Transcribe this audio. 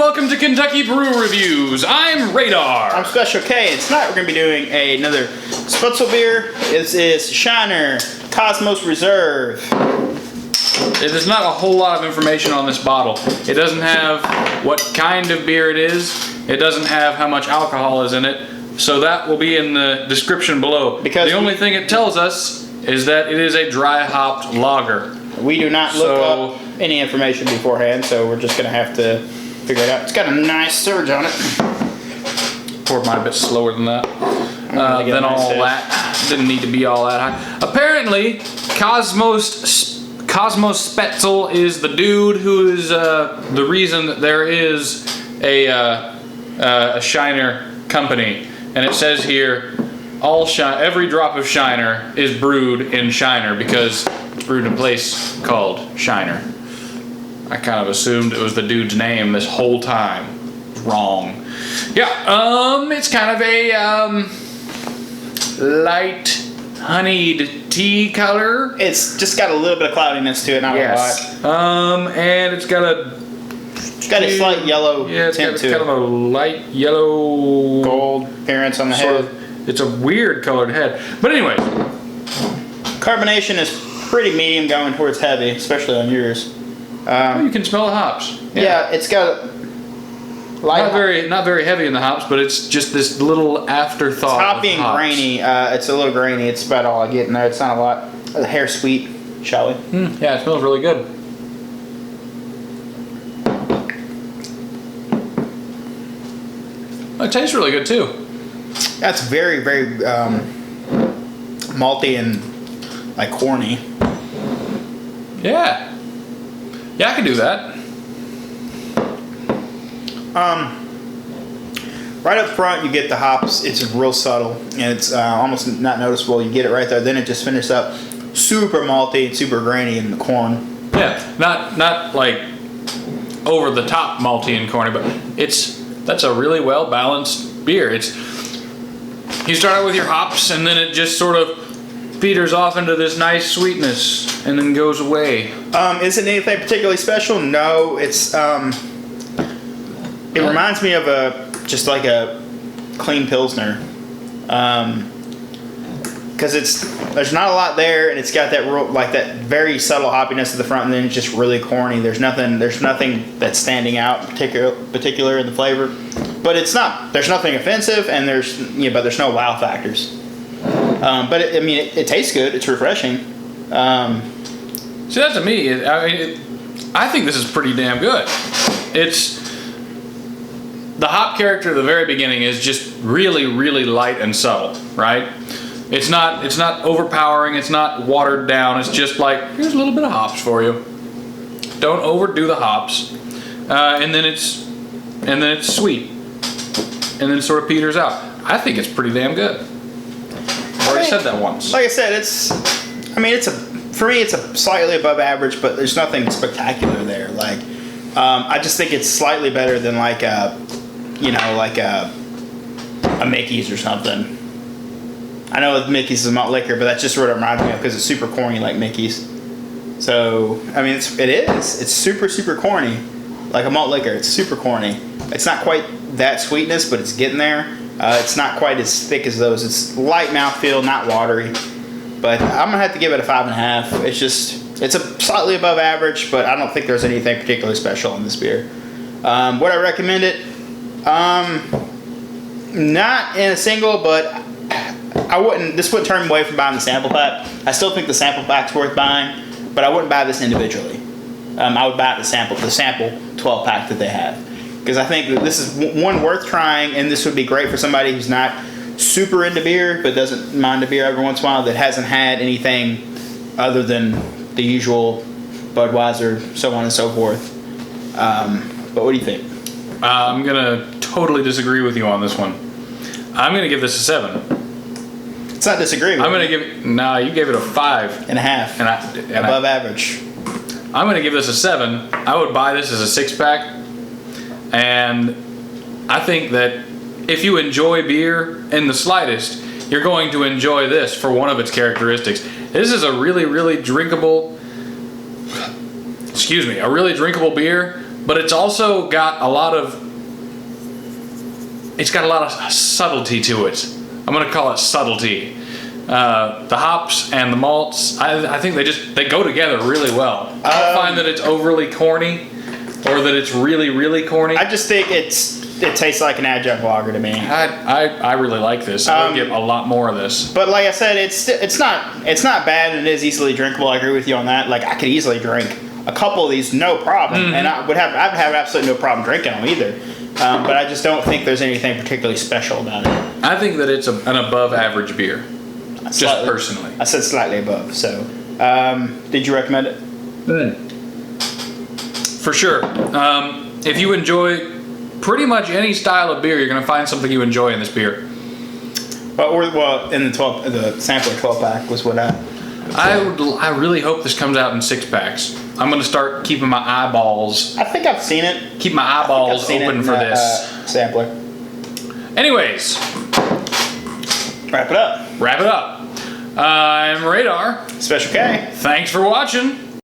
welcome to Kentucky Brew Reviews. I'm Radar. I'm Special K, and tonight we're going to be doing another Sputzel beer. This is Shiner Kosmos Reserve. There's not a whole lot of information on this bottle. It doesn't have what kind of beer it is. It doesn't have how much alcohol is in it. So that will be in the description below. Because the only thing it tells us is that it is a dry hopped lager. We do not look up any information beforehand, so we're just going to have to figure it out. It's got a nice surge on it. Poured mine a bit slower than that. Then all that. Didn't need to be all that high. Apparently, Kosmos Spetzel is the dude who is the reason that there is a Shiner company. And it says here, every drop of Shiner is brewed in Shiner because it's brewed in a place called Shiner. I kind of assumed it was the dude's name this whole time. Wrong. Yeah, it's kind of a light honeyed tea color. It's just got a little bit of cloudiness to it, not a lot. And it's got a slight yellow tint to it. It's kind of a light yellow gold appearance on the head. It's a weird colored head. But anyway, carbonation is pretty medium going towards heavy, especially on yours. You can smell the hops. Yeah, it's got not very heavy in the hops, but it's just this little afterthought. It's hoppy and grainy. It's a little grainy. It's about all I get in there. It's not a lot. The hair sweet, shall we? Yeah, it smells really good. It tastes really good too. That's very, very malty and like corny. Yeah. Yeah, I can do that. Right up front, you get the hops. It's real subtle, and it's almost not noticeable. You get it right there. Then it just finishes up super malty, super grainy in the corn. Yeah, not like over the top malty and corny, but that's a really well balanced beer. You start out with your hops, and then it just sort of peters off into this nice sweetness, and then goes away. Isn't anything particularly special? No, it's it reminds me of just like a clean Pilsner, because there's not a lot there, and it's got that real, like that very subtle hoppiness at the front, and then it's just really corny. There's nothing that's standing out particular in the flavor, but there's nothing offensive, and but there's no wow factors. But it tastes good. It's refreshing. See, that to me, I think this is pretty damn good. The hop character at the very beginning is just really, really light and subtle, right? It's not overpowering. It's not watered down. It's just like, here's a little bit of hops for you. Don't overdo the hops, and then it's sweet, and then sort of peters out. I think it's pretty damn good. I already said that once. Like I said, for me, it's a slightly above average, but there's nothing spectacular there. Like, I just think it's slightly better than like a Mickey's or something. I know Mickey's is a malt liquor, but that's just what it reminds me of because it's super corny like Mickey's. So, it's super, super corny. Like a malt liquor, it's super corny. It's not quite that sweetness, but it's getting there. It's not quite as thick as those. It's light mouthfeel, not watery. But I'm going to have to give it a 5.5. It's a slightly above average, but I don't think there's anything particularly special in this beer. Would I recommend it? Not in a single, but this wouldn't turn me away from buying the sample pack. I still think the sample pack's worth buying, but I wouldn't buy this individually. I would buy the sample 12 pack that they have. Because I think that this is one worth trying, and this would be great for somebody who's not super into beer, but doesn't mind a beer every once in a while, that hasn't had anything other than the usual Budweiser, so on and so forth. But what do you think? I'm going to totally disagree with you on this one. I'm going to give this a 7. It's not disagreeing. I'm going to give it, you gave it a 5.5. Above average. I'm going to give this a 7. I would buy this as a 6-pack. And I think that if you enjoy beer in the slightest, you're going to enjoy this for one of its characteristics. This is a really, really drinkable, a really drinkable beer, but it's also got a lot of subtlety to it. I'm gonna call it subtlety. The hops and the malts, I think they go together really well. I don't find that it's overly corny or that it's really, really corny. I just think it tastes like an adjunct lager to me. I really like this. I would get a lot more of this. But like I said, it's not bad, and it is easily drinkable. I agree with you on that. Like, I could easily drink a couple of these, no problem, and I'd have absolutely no problem drinking them either. But I just don't think there's anything particularly special about it. I think that it's an above average beer. Just personally. I said slightly above. So, did you recommend it? For sure. If you enjoy pretty much any style of beer, you're going to find something you enjoy in this beer. Well, in the sampler 12-pack was what I really hope this comes out in 6-packs. I'm going to start keeping my eyeballs. I think I've seen it. Keep my eyeballs open for this sampler. Anyways, wrap it up. I'm Radar. Special K. Thanks for watching.